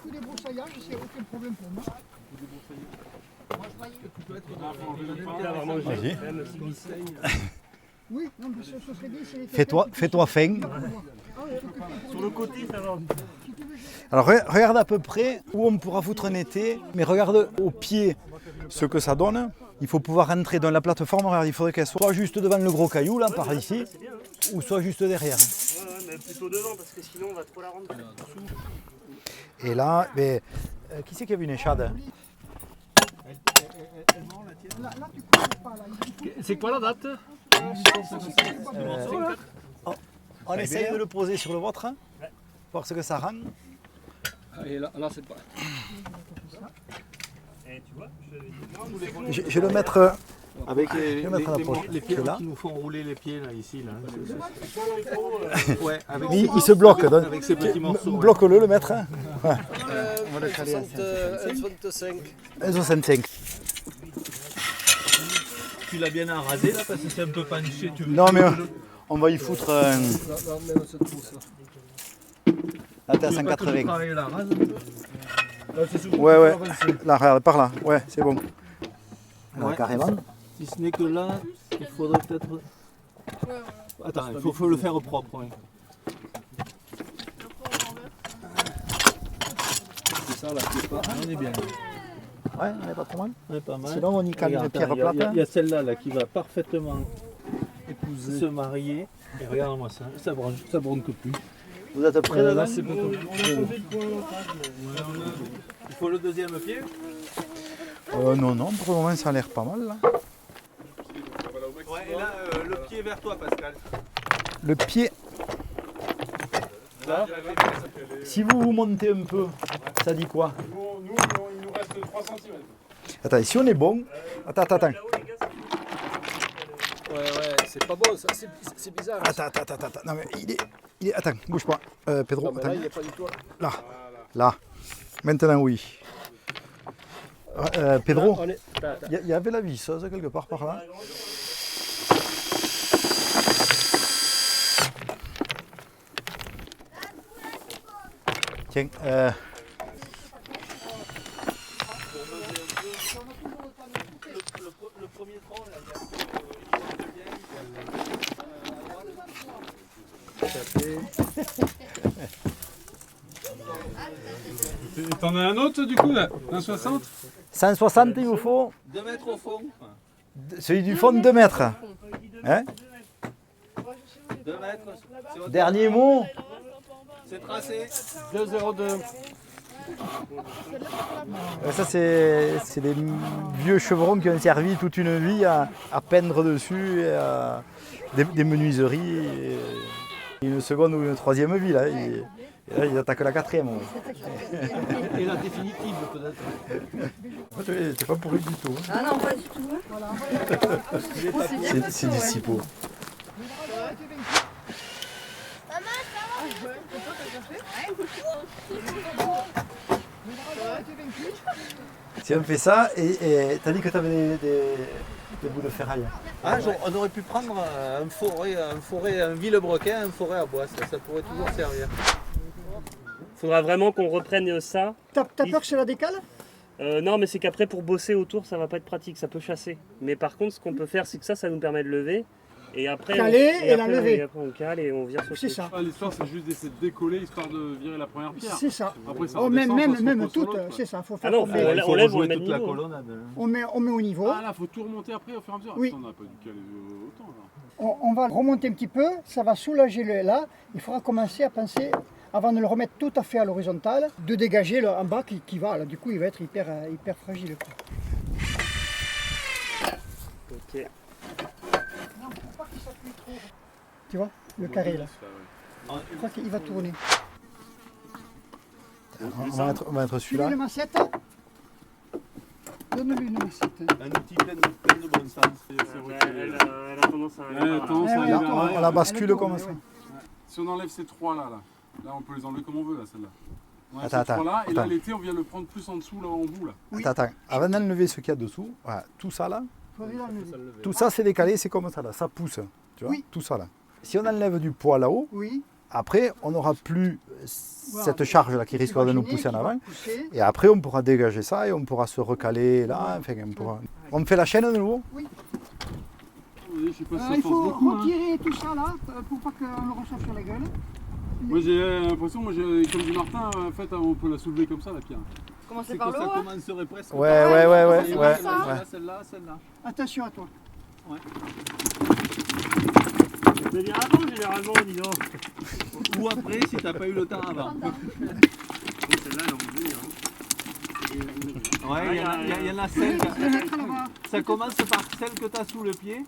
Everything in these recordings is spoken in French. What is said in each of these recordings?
coup débroussaillage, c'est aucun problème pour moi. Vas-y. Oui, non, mais ce serait bien. Fais-toi faim. Sur le côté, ça va. Alors regarde à peu près où on pourra foutre un été, mais regarde au pied ce que ça donne. Il faut pouvoir rentrer dans la plateforme, regarde, il faudrait qu'elle soit juste devant le gros caillou, là, par ici, ou soit juste derrière. Ouais, mais plutôt devant, parce que sinon on va trop la rendre. Et là, mais, qui c'est qui a vu une échade? C'est quoi la date? On essaye de le poser sur le vôtre, hein, voir ce que ça rend. Et là c'est pas. Et tu vois, Je vais le mettre. Avec Je vais mettre à la poche. les pieds Là. qui nous font rouler les pieds là, ici. Là. Ouais, avec, Il se bloque. Donc, avec ces petits morceaux. Ouais. bloque-le, le maître. Hein. Ouais. On va le caler à 1,65. 1,65. Tu l'as bien arasé là parce que c'est un peu penché. Non, mais on va y foutre. Là, même cette trousse là. Là, t'es à 180. Travailler la rase. Là, c'est souvent Ouais, ouais. avancé. Là, regarde, par là. Ouais, c'est bon. Ouais. Carrément. Si ce n'est que là, il faudrait peut-être. Attends, il faut le faire propre. Ouais. C'est ça là, c'est pas. On est bien. Ouais, on est pas trop mal. On est pas mal. Sinon, on y calme les Regarde, pierres il y a- plates. Il y a celle-là là, qui va parfaitement épouser, se marier. Et regarde-moi ça, ça bronque plus. Vous êtes prêts Là, là c'est beaucoup. Il faut le deuxième pied. Non, non, pour le moment, ça a l'air pas mal. Là. Ouais, et là, le pied vers toi, Pascal. Le pied, Là, si vous vous montez un peu, ça dit quoi? Nous, il nous reste 3 cm. Attends, si on est bon. Attends. Ouais, c'est pas bon, ça, c'est bizarre. Attends. Non, mais il est. Attends, bouge pas. Pedro, Non, mais là, attends. il n'y a pas du tout. Là. Maintenant, oui. Pedro, On est- attends. il y avait la visseuse quelque part par là. Tiens, le premier tronc, là, Et t'en as un autre du coup là? Un 60? 160, il vous faut. 2 mètres au fond. Celui du fond, 2 mètres. Hein? 2 mètres. C'est au- Dernier mot. C'est tracé. 2,02. Ça, c'est des vieux chevrons qui ont servi toute une vie à peindre dessus, et à des menuiseries. Et une seconde ou une troisième vie, là. Et là, il attaque la quatrième. Ouais. Et la définitive, peut-être. C'est pas pourri du tout. Ah non, pas du tout. C'est des cipots. Si on fait ça, et t'as dit que t'avais des bouts de ferraille. Ah, on aurait pu prendre un Villebrequin, un forêt à bois, ça pourrait toujours servir. faudra vraiment qu'on reprenne ça. T'as peur que cela décale? Non, mais c'est qu'après, pour bosser autour, ça va pas être pratique, ça peut chasser. Mais par contre, ce qu'on peut faire, c'est que ça nous permet de lever. Et après, Caler et la après, lever. Et après, on cale et on vire sur C'est ça. Ah, l'histoire c'est juste d'essayer de décoller histoire de virer la première pierre. C'est ça. Après ça Oh, même redescend, ça se même repose sur toutes, l'autre, quoi. c'est ça. Faut Ah faire non, tomber. on Il faut lève, on rejouer le met toute de la niveau. colonnade. On met au niveau. Ah là, faut tout remonter après au fur et à mesure. Oui. Putain, on n'a pas dû caler autant là. On va remonter un petit peu, ça va soulager le là. Il faudra commencer à penser, avant de le remettre tout à fait à l'horizontale, de dégager le en bas qui va. Là, du coup, il va être hyper fragile. Quoi. Ok. Non, faut pas qu'il s'appuie trop. Tu vois, le carré là. Je crois qu'il va tourner. On va mettre Tu veux celui-là. une massette? Donne-lui une massette. Un outil plein de bon sens. Elle a tendance à... Ouais, tendance à ouais, aller là, vers On l'arrière. la bascule comme ouais, ça. ouais. Si on enlève ces trois là, on peut les enlever comme on veut là, celle-là. On enlève Attends, ces trois là, et là attends. l'été on vient le prendre plus en dessous là en bout là. Oui. Attends. Avant d'enlever ce qu'il y a dessous, voilà, tout ça là, Faudrait l'enlever. tout ça c'est décalé, c'est comme ça là, ça pousse. Tu vois, Oui. tout ça là. Si on enlève du poids là-haut, Oui, Après, on n'aura plus cette charge-là qui risquera de nous pousser en Imaginez avant. qu'il va pousser. Et après, on pourra dégager ça et on pourra se recaler là. Enfin, on fait la chaîne de nouveau. Oui, je sais pas si ça Il force faut beaucoup. Hein. retirer tout ça là pour pas qu'on le reçoive sur la gueule. Moi j'ai l'impression, comme dit Martin, en fait on peut la soulever comme ça la pierre. Commencez C'est par que le ça haut. Hein. commencerait presque. Ouais. Celle-là, celle-là. Attention à toi. Je veux dire avant généralement, dis donc. Ou après si t'as pas eu le temps avant. Celle-là, elle en veut, Ouais, il y en a 5. Je vais mettre là-bas. Ça commence par celle que tu as sous le pied.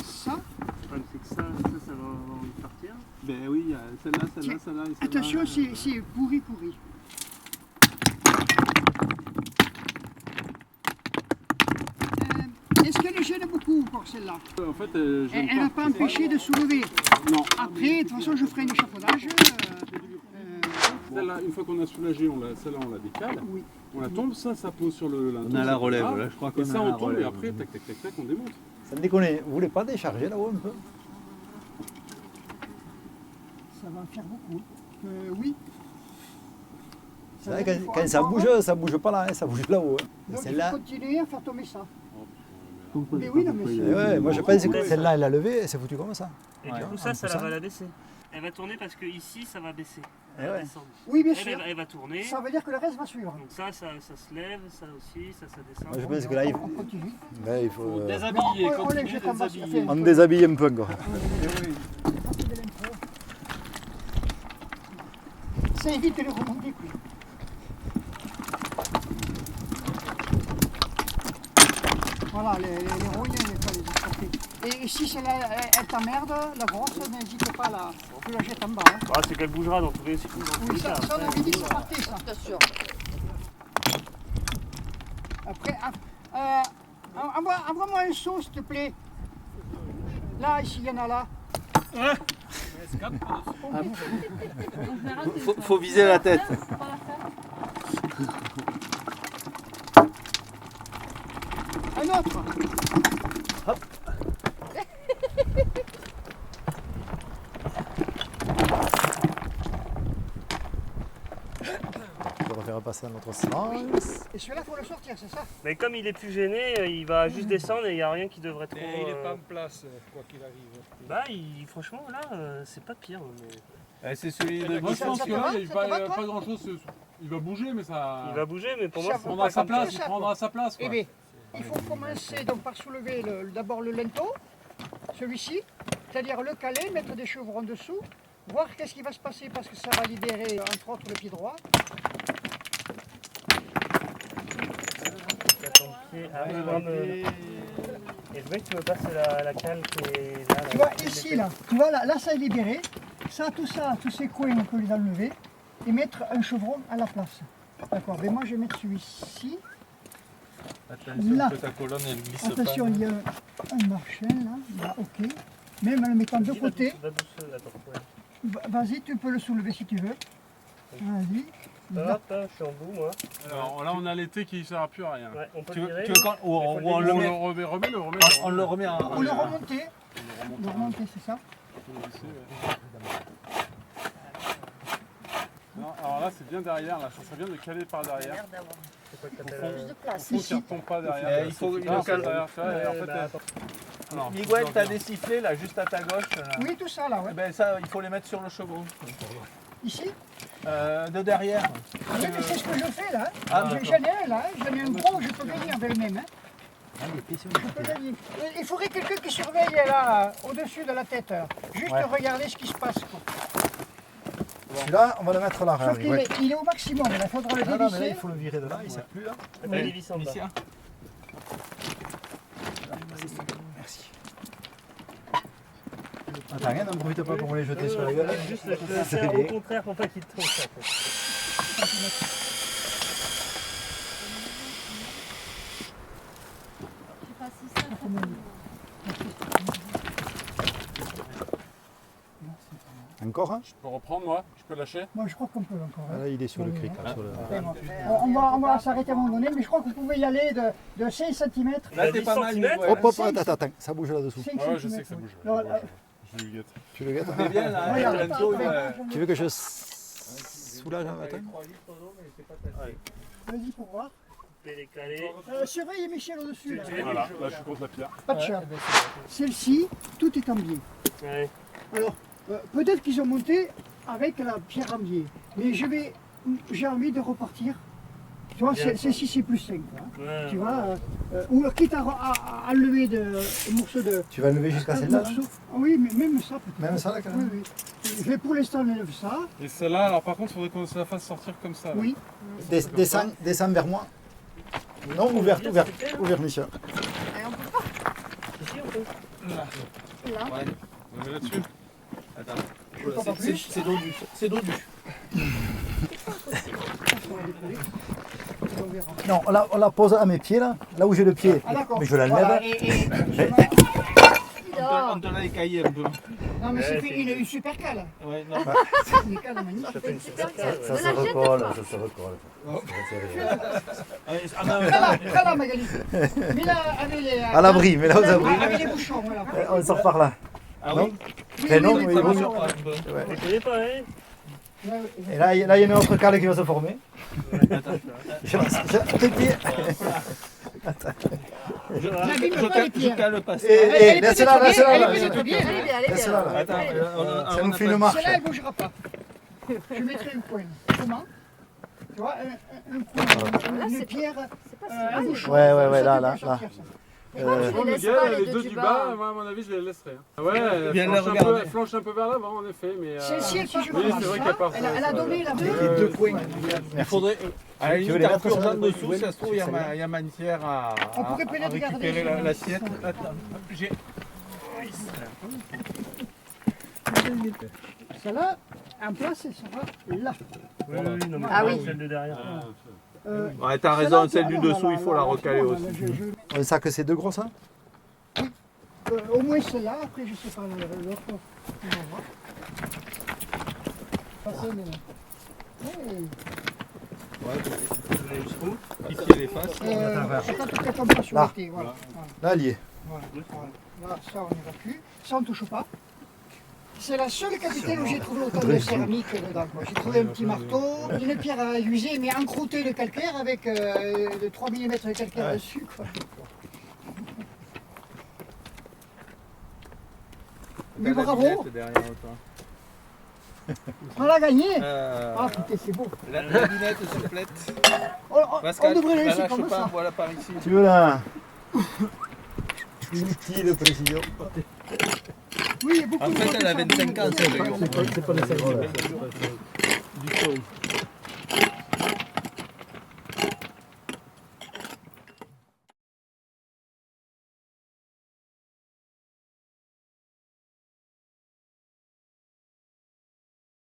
Ça. Le problème, c'est que ça va avoir envie de partir. Ben oui, il y a celle-là, celle-là, celle-là et celle-là. Attention, c'est pourri. Est-ce qu'elle gêne beaucoup encore celle-là? En fait, Elle n'a pas empêché de soulever. Non. Après, de toute façon, je ferai un échafaudage. Celle-là, une fois qu'on a soulagé, celle-là on la décale. Oui. On la tombe, ça pose sur le linteau. On a la ça relève, part. là, je crois qu'on Et ça a on la tombe et relève. après, tac, on démonte. Ça me déconne. Vous voulez pas décharger là-haut un peu? Ça va en faire beaucoup. Oui. C'est vrai, quand ça bouge pas là, hein, ça bouge là-haut. Hein. Donc il Celle-là, faut continuer à faire tomber ça. Mais oui, non, mais c'est... ouais, moi je pense que celle-là, elle a levé et c'est foutu comme ça. Et Ouais. du coup, ça va la baisser. Elle va tourner parce que ici, ça va baisser. Elle va ouais. descendre. Oui, bien Elle, sûr. elle va tourner. Ça veut dire que le reste va suivre. Donc ça se lève, ça aussi, ça descend. Moi je pense que là, On continue. il faut Déshabiller, On continuer les jette en bas, déshabiller. on déshabille un peu encore. Ça évite de les remonter plus. Voilà, les rouilles, il faut les exporter. Et si celle-là, elle t'emmerde, la grosse, n'hésite pas à tu la jettes en bas. Hein. Ah, c'est qu'elle bougera dans tous les Oui, ça, cas. on avait dit que ça partait, ça. Bien sûr. Après, envoie-moi un saut, s'il te plaît. Là, ici, il y en a là. Faut viser la tête. Un autre. On va faire passer dans l'autre sens. Et celui-là, il faut le sortir, c'est ça? Mais comme il est plus gêné, il va juste descendre et il n'y a rien qui devrait trop. Et il n'est pas en place, quoi qu'il arrive. Bah, franchement, là, c'est pas pire. Mais... C'est celui de Moi je Ça pense te que va, là, il ça te va, n'y a toi pas grand chose. Il va bouger, mais ça. Il va bouger, mais pour moi, Ça c'est va prendra pas sa comme place, ça, il quoi. prendra sa place. Eh Quoi. bien, il faut commencer donc par soulever d'abord le linteau, celui-ci, c'est-à-dire le caler, mettre des chevrons dessous, voir qu'est-ce qui va se passer parce que ça va libérer entre autres le pied droit. Et je veux que tu me passes la cale qui est là. Tu vois, ici, là, tu vois, là ça est libéré. Ça, tous ces coins, on peut les enlever et mettre un chevron à la place. D'accord, mais moi je vais mettre celui-ci. Attention Là. que ta colonne elle glisse Attention, pas. il y a un marchand là, ok. Même en le mettant de côté. Va douceur, attends. Ouais. Vas-y, tu peux le soulever si tu veux. Vas-y. Là. Hop, je suis en bout, moi. Alors là, on a l'été qui ne sert plus à rien. Ouais, on peut Tu le veux, virer. tu veux quand, ou on, Il faut ou on le le On met, le remet, on le remet en. On le remonter. Le remonter, c'est ça. Non, alors là, c'est bien derrière, là. Ça serait bien de caler par derrière. C'est quoi que Au t'appelles, Plus de place. fond, qui ne retombe pas derrière. Il faut une Non, cale. derrière, tu vois, et en fait, alors, Miguel, t'as des sifflets là, juste à ta gauche. Là. Oui, tout ça là, ouais. Eh ben ça, il faut les mettre sur le chevron. Ici. De derrière. Oui, mais c'est ce que je fais là. Ah, J'en ai un là, j'en ai un gros, je peux gagner avec le même. Hein. Je peux gagner. Il faudrait quelqu'un qui surveille là, au-dessus de la tête. Juste regarder ce qui se passe. Quoi. Celui-là, on va le mettre là. Sauf qu'il est au maximum, il faudra le Non, mais là, dévisser. il faut le virer de là, il ne sert plus là. T'as les vis en bas. Ici, hein. Merci. Attends, rien, n'en profite pas pour me les jeter sur la gueule. Juste, je le fais au contraire pour pas qu'il tombe. En fait. Je sais pas si ça. Encore un? je peux reprendre, moi. Je peux lâcher. Moi je crois qu'on peut encore. Ah, Hein. là, il est sur le cric. Là, sur le... On va s'arrêter à un moment donné, mais je crois que vous pouvez y aller de 5 cm. Là, t'es pas mal, Miguel. Hop, hop, attends, ça bouge là-dessous. 5 Ouais, je sais que ça bouge. Non, Je le guette. Tu le guettes? Mais bien là, Regarde. Lento, Tu veux que je soulage un matin? Vas-y pour voir. Les calés. Surveille Michel au-dessus. Là. Voilà, là je suis contre la pierre. Pas de chat. Celle-ci, tout est en biais. Ouais. Alors, peut-être qu'ils ont monté avec la pierre en biais. Mais j'ai envie de repartir. Tu vois, celle-ci c'est plus 5. Ouais. Tu vois, ou quitte à enlever un morceau de. Tu vas lever jusqu'à celle-là? Oui, mais même ça peut-être. Même ça là quand Oui, même? oui. Je vais pour l'instant enlever ça. Et celle-là, alors par contre, il faudrait qu'on se la fasse sortir comme ça. Là. Oui. Descends vers moi. Non, ouvert, Michel. Ici, on peut. Là. On la met là-dessus. Attends, c'est dodu. C'est dodu. Non, on la pose à mes pieds là où j'ai le pied. Ah d'accord. Mais je la lève. Voilà, On te l'a écaillé un peu. non mais il a eu super cale. Ouais, non. Une cale magnifique. Ça se recolle, ça se recolle. Voilà Magali. Mais là, avec les... À l'abri, mais là aux abris. Avec les bouchons, voilà. On sort par là. Ah Non? oui. Mais non, mais Ça bon. me surprend un peu. Tu connais pas, hein? Et là, il y a une autre cale qui va se former. Tes pieds. Je cale pas ça. Et laisse-la, laisse-la. Elle est Laisse-la peut-être bien. Elle est bien, elle est bien. Laisse-la, là. Attends, Ça nous fait une marche. Celle-là, elle ne bougera pas. Je mettrai un point. Comment? Tu vois, un point, une pierre, un bouchon. Ouais, Ça là, peut là, sortir, ça. Bon, laisse Miguel, pas les les deux deux du du bas, bas. moi, à mon avis, je les laisserai. Hein. Ouais, Viens flanche les un, peu, regarder. flanche un peu vers l'avant, en effet, mais... Celle-ci, elle figure oui, pas. c'est vrai qu'elle part. Elle a donné la Les deux points. Il faudrait. À la Tu veux limite, les un mettre peu sur urgent la- dessous, ça se trouve, il y a matière à On pourrait peut-être garder récupérer ça. l'assiette. Attends, j'ai. Celle-là, en place, elle sera là. Oui, non, mais Ah oui. celle de derrière. Ouais, t'as raison, celle du dessous, il faut la recaler aussi. Ça que c'est deux gros ça? Au moins celle-là, après je sais pas l'autre. On va voir. Passer, mais... Hey. Piquer les faces. C'est quand on tombe pas sur Là. le thé, voilà. Là, lié. Voilà, ça on évacue. Ça on touche pas. C'est la seule capitale où j'ai trouvé autant de céramique dedans. J'ai trouvé un petit marteau, une pierre à user, mais encroûtée de calcaire avec de 3 mm de calcaire dessus. Quoi. Mais bravo, on l'a gagné. Ah putain, c'est beau. La lunette se plète. On devrait le laisser comme ça. Voilà par ici. Tu veux la inutile précision? Oui, il y a beaucoup En de fait, gens elle a qui sont 25 ans, venus. cette C'est pas nécessaire.